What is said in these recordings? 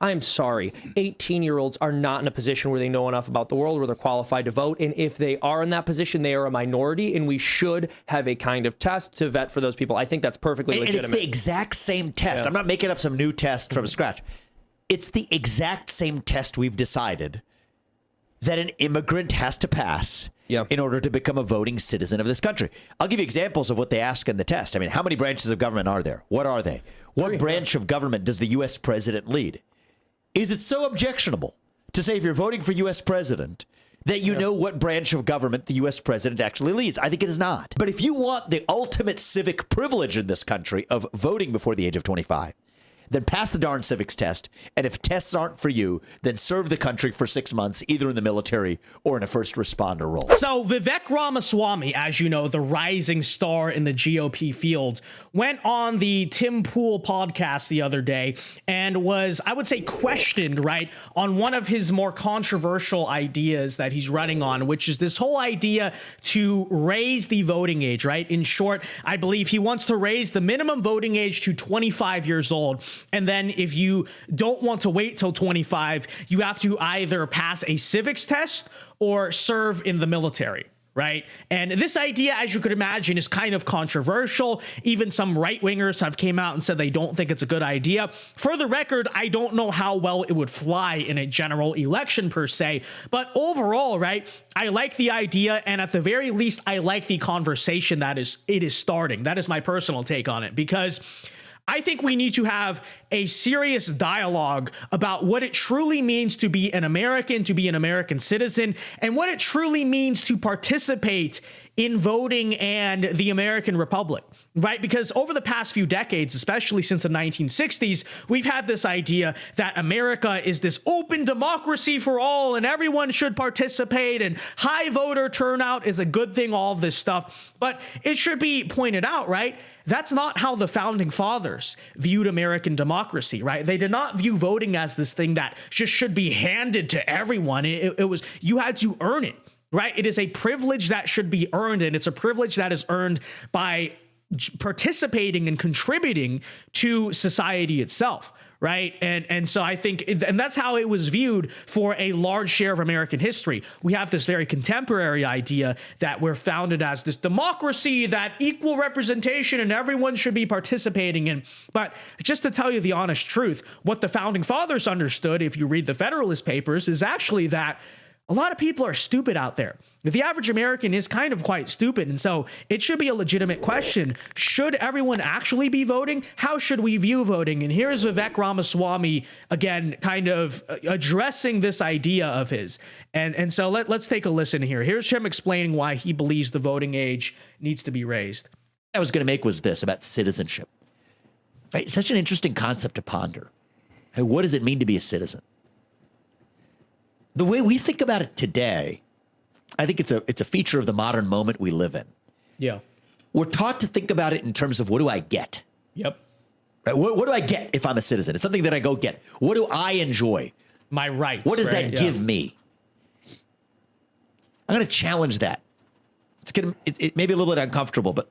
I'm sorry, 18-year-olds are not in a position where they know enough about the world where they're qualified to vote. And if they are in that position, they are a minority, and we should have a kind of test to vet for those people. I think that's perfectly legitimate. And it's the exact same test. Yeah. I'm not making up some new test from scratch. It's the exact same test we've decided that an immigrant has to pass in order to become a voting citizen of this country. I'll give you examples of what they ask in the test. I mean, how many branches of government are there? What are they? What branch of government does the U.S. president lead? Is it so objectionable to say if you're voting for U.S. president that you know what branch of government the U.S. president actually leads? I think it is not. But if you want the ultimate civic privilege in this country of voting before the age of 25, then pass the darn civics test. And if tests aren't for you, then serve the country for 6 months, either in the military or in a first responder role. So Vivek Ramaswamy, as you know, the rising star in the GOP field, went on the Tim Pool podcast the other day and was, I would say, questioned, right, on one of his more controversial ideas that he's running on, which is this whole idea to raise the voting age, right? In short, I believe he wants to raise the minimum voting age to 25 years old. And then if you don't want to wait till 25, you have to either pass a civics test or serve in the military, right? And this idea, as you could imagine, is kind of controversial. Even some right-wingers have came out and said they don't think it's a good idea. For the record, I don't know how well it would fly in a general election per se, but overall, right, I like the idea, and at the very least, I like the conversation that it is starting. That is my personal take on it, because I think we need to have a serious dialogue about what it truly means to be an American citizen, and what it truly means to participate in voting and the American Republic, right? Because over the past few decades, especially since the 1960s, we've had this idea that America is this open democracy for all and everyone should participate, and high voter turnout is a good thing, all of this stuff. But it should be pointed out, right? That's not how the founding fathers viewed American democracy, right? They did not view voting as this thing that just should be handed to everyone. It was, you had to earn it, right? It is a privilege that should be earned, and it's a privilege that is earned by participating and contributing to society itself, right? And so I think, and that's how it was viewed for a large share of American history. We have this very contemporary idea that we're founded as this democracy, that equal representation and everyone should be participating in. But just to tell you the honest truth, what the founding fathers understood, if you read the Federalist Papers, is actually that a lot of people are stupid out there. The average American is kind of quite stupid. And so it should be a legitimate question. Should everyone actually be voting? How should we view voting? And here's Vivek Ramaswamy, again, kind of addressing this idea of his. And so let's take a listen here. Here's him explaining why he believes the voting age needs to be raised. I was going to make was this about citizenship. Right? Such an interesting concept to ponder. Hey, what does it mean to be a citizen? The way we think about it today, I think it's a feature of the modern moment we live in. Yeah. We're taught to think about it in terms of, what do I get? Yep. Right? What do I get if I'm a citizen? It's something that I go get. What do I enjoy? My rights. What does that give me? I'm going to challenge that. It may be a little bit uncomfortable, but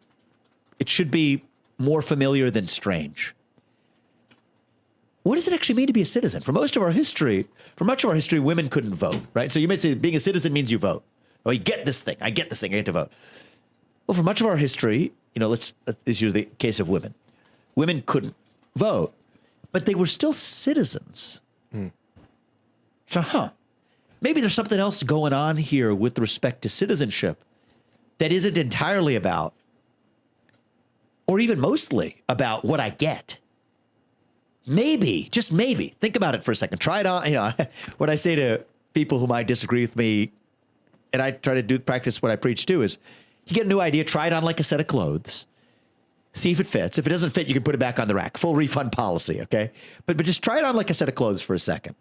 it should be more familiar than strange. What does it actually mean to be a citizen? For much of our history, women couldn't vote, right? So you might say being a citizen means you vote. Oh, you get this thing. I get this thing. I get to vote. Well, for much of our history, let's use the case of women. Women couldn't vote, but they were still citizens. So, maybe there's something else going on here with respect to citizenship that isn't entirely about, or even mostly about, what I get. Maybe, just maybe, think about it for a second. Try it on. What I say to people who might disagree with me, and I try to practice what I preach too, is you get a new idea, try it on like a set of clothes, see if it fits. If it doesn't fit, you can put it back on the rack. Full refund policy, okay? But just try it on like a set of clothes for a second.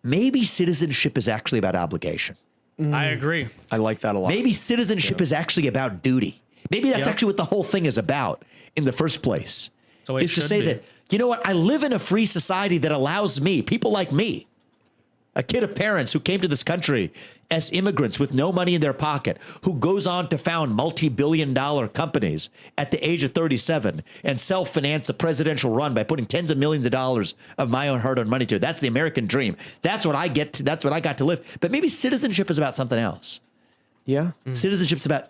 Maybe citizenship is actually about obligation. I agree. I like that a lot. Maybe citizenship is actually about duty. Maybe that's actually what the whole thing is about in the first place. So it is to say that, you know what, I live in a free society that allows me, people like me, A kid of parents who came to this country as immigrants with no money in their pocket, who goes on to found multi-billion-dollar companies at the age of 37 and self-finance a presidential run by putting tens of millions of dollars of my own hard-earned money to it. That's the American dream. That's what I get to, that's what I got to live. But maybe citizenship is about something else. Yeah. Citizenship's about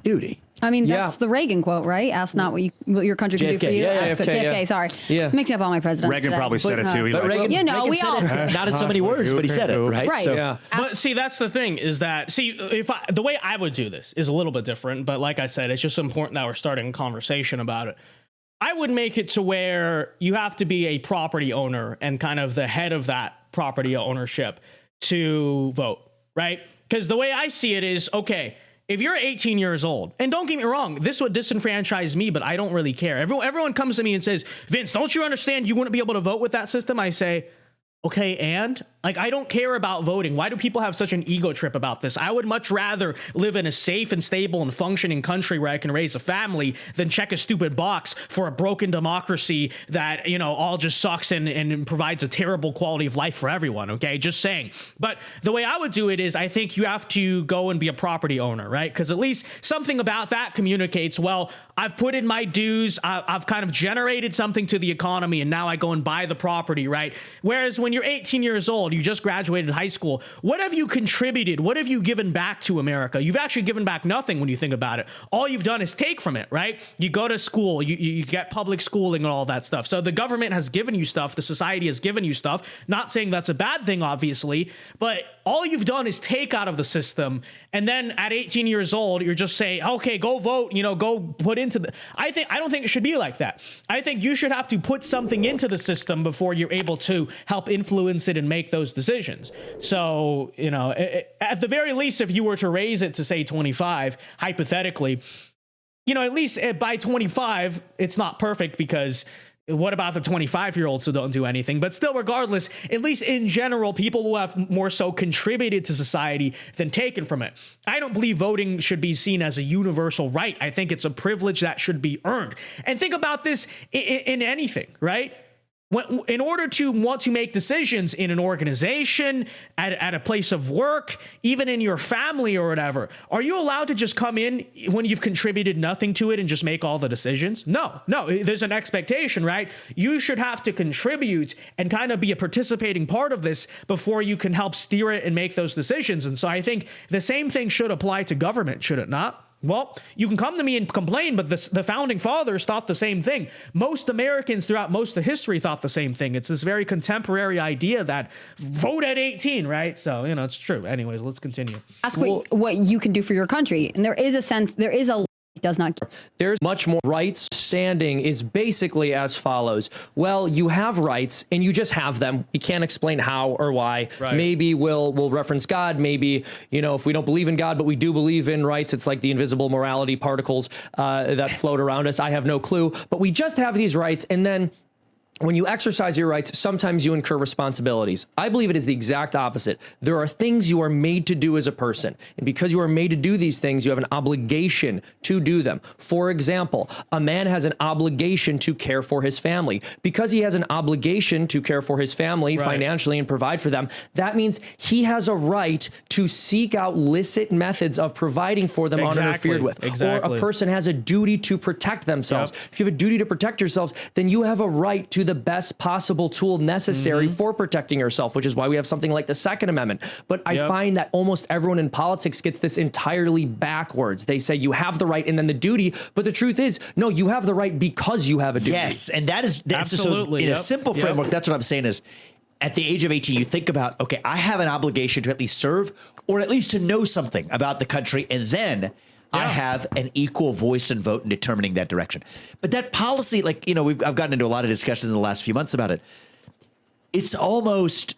duty. I mean, that's the Reagan quote, right? Ask not what your country can do for you. Ask for JFK, sorry. Yeah. Mixing up all my presidents Reagan today. probably said it too. But Reagan, you know, Reagan we said all it, not in so many words, but he said it, right? Right. So, Yeah. But see, that's the thing is that, the way I would do this is a little bit different. But like I said, it's just important that we're starting a conversation about it. I would make it to where you have to be a property owner and kind of the head of that property ownership to vote, right? Because the way I see it is, okay, if you're 18 years old, and don't get me wrong, this would disenfranchise me, but I don't really care. Everyone comes to me and says, Vince, don't you understand you wouldn't be able to vote with that system? I say, okay, and like, I don't care about voting. Why do people have such an ego trip about this? I would much rather live in a safe and stable and functioning country where I can raise a family than check a stupid box for a broken democracy that, you know, all just sucks and provides a terrible quality of life for everyone. Okay, just saying. But the way I would do it is I think you have to go and be a property owner, right? Because at least something about that communicates, well, I've put in my dues, I've kind of generated something to the economy, and now I go and buy the property, right? Whereas when you're 18 years old, you just graduated high school, what have you contributed? What have you given back to America? You've actually given back nothing when you think about it. All you've done is take from it, right? You go to school, you get public schooling and all that stuff. So the government has given you stuff, the society has given you stuff. Not saying that's a bad thing, obviously, but all you've done is take out of the system. And then at 18 years old, you're just saying, okay, go vote, you know, go put into the, I don't think it should be like that. I think you should have to put something into the system before you're able to help influence it and make those decisions. So, you know, at the very least, if you were to raise it to say 25, hypothetically, you know, at least by 25, it's not perfect because what about the 25-year-olds who don't do anything? But still, regardless, at least in general, people will have more so contributed to society than taken from it. I don't believe voting should be seen as a universal right. I think it's a privilege that should be earned. And think about this in anything, right? In order to want to make decisions in an organization, at a place of work, even in your family or whatever, are you allowed to just come in when you've contributed nothing to it and just make all the decisions? No, there's an expectation, right? You should have to contribute and kind of be a participating part of this before you can help steer it and make those decisions. And so I think the same thing should apply to government, should it not? Well, you can come to me and complain, but the founding fathers thought the same thing. Most Americans throughout most of history thought the same thing. It's this very contemporary idea that vote at 18, right? So, you know, it's true. Anyways, let's continue. Ask what you can do for your country. And there is a does not. There's much more. Rights standing is basically as follows. Well, you have rights and you just have them. You can't explain how or why. Right. Maybe we'll reference God. Maybe, you know, if we don't believe in God, but we do believe in rights, it's like the invisible morality particles that float around us. I have no clue, but we just have these rights. And then when you exercise your rights, sometimes you incur responsibilities. I believe it is the exact opposite. There are things you are made to do as a person. And because you are made to do these things, you have an obligation to do them. For example, a man has an obligation to care for his family. Because he has an obligation to care for his family financially and provide for them, that means he has a right to seek out licit methods of providing for them uninterfered with. Or a person has a duty to protect themselves. If you have a duty to protect yourselves, then you have a right to the best possible tool necessary for protecting yourself, which is why we have something like the Second Amendment. But I find that almost everyone in politics gets this entirely backwards. They say you have the right and then the duty, but the truth is, no, you have the right because you have a duty. Yes, and that's absolutely so in a simple framework. That's what I'm saying is, at the age of 18, you think about, okay, I have an obligation to at least serve or at least to know something about the country, and then I have an equal voice and vote in determining that direction. But that policy, like, you know, I've gotten into a lot of discussions in the last few months about it. It's almost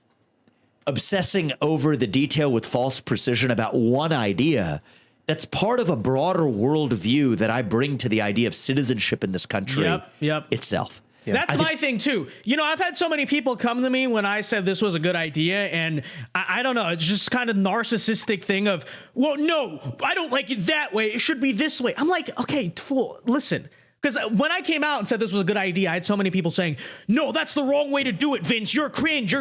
obsessing over the detail with false precision about one idea that's part of a broader worldview that I bring to the idea of citizenship in this country itself. That's my thing too. You know, I've had so many people come to me when I said this was a good idea, and I don't know, it's just kind of narcissistic thing of, well, no, I don't like it that way. It should be this way. I'm like, okay, fool, listen. Because when I came out and said this was a good idea, I had so many people saying, no, that's the wrong way to do it, Vince. You're cringe.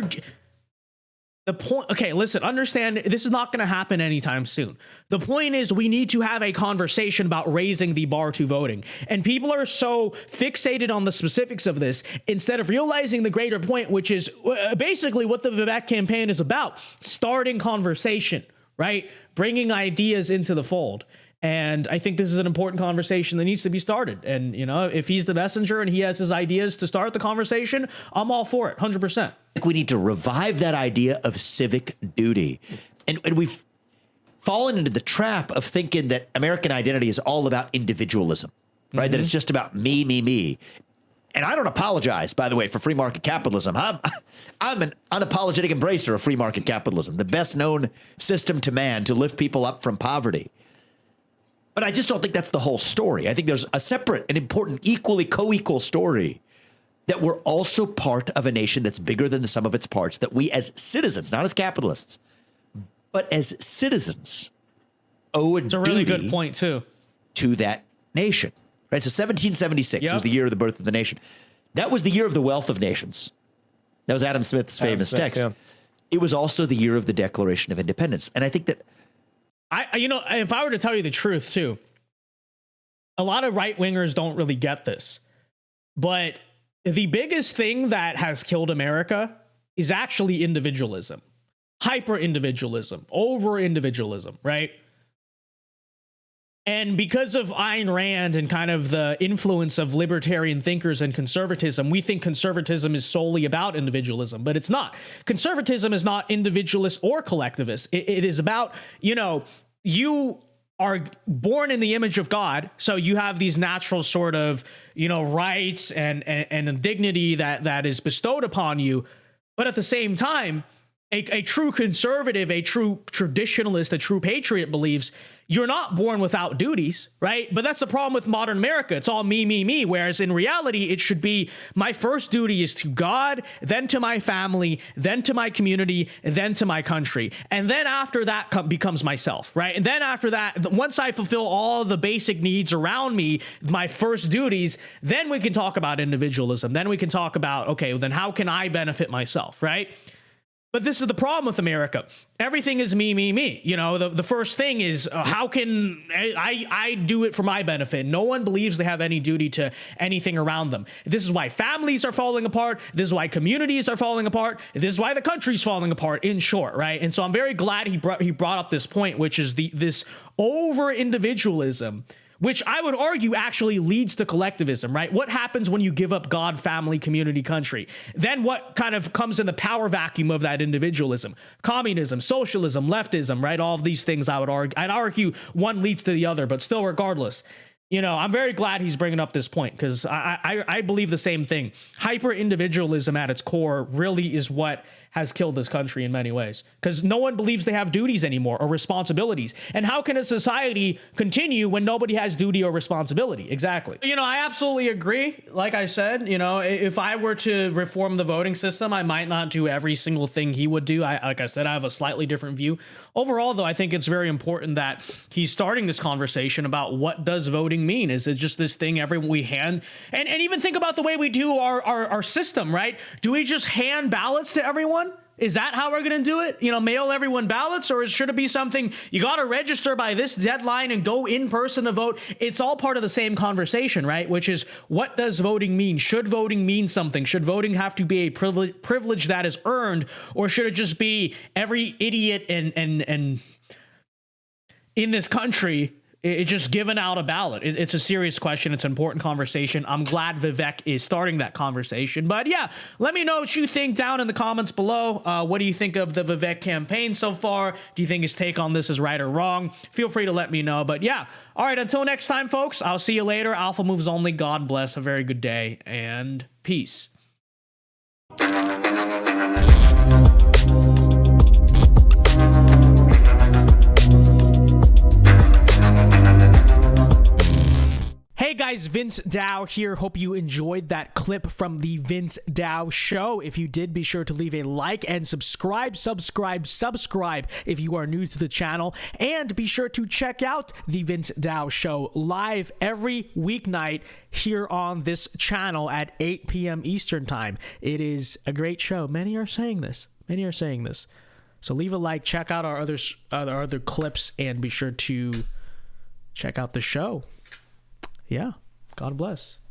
The point, okay, listen, understand this is not going to happen anytime soon. The point is we need to have a conversation about raising the bar to voting. And people are so fixated on the specifics of this instead of realizing the greater point, which is basically what the Vivek campaign is about, starting conversation, right? Bringing ideas into the fold. And I think this is an important conversation that needs to be started. And, you know, if he's the messenger and he has his ideas to start the conversation, I'm all for it, 100%. I think we need to revive that idea of civic duty. And we've fallen into the trap of thinking that American identity is all about individualism, right? Mm-hmm. That it's just about me, me, me. And I don't apologize, by the way, for free market capitalism. I'm an unapologetic embracer of free market capitalism, the best known system to man to lift people up from poverty. But I just don't think that's the whole story. I think there's a separate and important, equally co-equal story that we're also part of a nation that's bigger than the sum of its parts, that we as citizens, not as capitalists, but as citizens owe a duty. It's a really good point, too. To that nation. Right? So 1776 was the year of the birth of the nation. That was the year of the wealth of nations. That was Adam Smith's famous text. Yeah. It was also the year of the Declaration of Independence. And I think that you know, if I were to tell you the truth, too, a lot of right wingers don't really get this. But the biggest thing that has killed America is actually individualism, hyper individualism, over individualism, right? And because of Ayn Rand and kind of the influence of libertarian thinkers and conservatism, we think conservatism is solely about individualism, but it's not. Conservatism is not individualist or collectivist. It is about, you know, you are born in the image of God, so you have these natural sort of, you know, rights and dignity that is bestowed upon you. But at the same time, a true conservative, a true traditionalist, a true patriot believes you're not born without duties, right? But that's the problem with modern America. It's all me, me, me. Whereas in reality, it should be my first duty is to God, then to my family, then to my community, then to my country. And then after that becomes myself, right? And then after that, once I fulfill all the basic needs around me, my first duties, then we can talk about individualism. Then we can talk about, okay, well, then how can I benefit myself, right? But this is the problem with America. Everything is me, me, me. You know, the first thing is how can I do it for my benefit? No one believes they have any duty to anything around them. This is why families are falling apart. This is why communities are falling apart. This is why the country's falling apart, in short, right? And so I'm very glad he brought up this point, which is this over individualism, which I would argue actually leads to collectivism, right? What happens when you give up God, family, community, country? Then what kind of comes in the power vacuum of that individualism? Communism, socialism, leftism, right? All of these things I'd argue one leads to the other, but still regardless. You know, I'm very glad he's bringing up this point because I believe the same thing. Hyper individualism at its core really is what has killed this country in many ways because no one believes they have duties anymore or responsibilities. And how can a society continue when nobody has duty or responsibility? Exactly. You know, I absolutely agree. Like I said, you know, if I were to reform the voting system, I might not do every single thing he would do. Like I said, I have a slightly different view. Overall, though, I think it's very important that he's starting this conversation about what does voting mean? Is it just this thing we hand? And even think about the way we do our system, right? Do we just hand ballots to everyone? Is that how we're going to do it? You know, mail everyone ballots, or should it be something you got to register by this deadline and go in person to vote? It's all part of the same conversation, right? Which is, what does voting mean? Should voting mean something? Should voting have to be a privilege that is earned, or should it just be every idiot and in this country it's just giving out a ballot? It's a serious question. It's an important conversation. I'm glad Vivek is starting that conversation. But yeah, let me know what you think down in the comments below. What do you think of the Vivek campaign so far? Do you think his take on this is right or wrong? Feel free to let me know. But yeah, all right, until next time, folks, I'll see you later. Alpha moves only. God bless. A very good day and peace. Hey guys, Vince Dao here. Hope you enjoyed that clip from the Vince Dao Show. If you did, be sure to leave a like and subscribe if you are new to the channel. And be sure to check out the Vince Dao Show live every weeknight here on this channel at 8 p.m. Eastern Time. It is a great show. Many are saying this. So leave a like, check out our other clips, and be sure to check out the show. Yeah. God bless.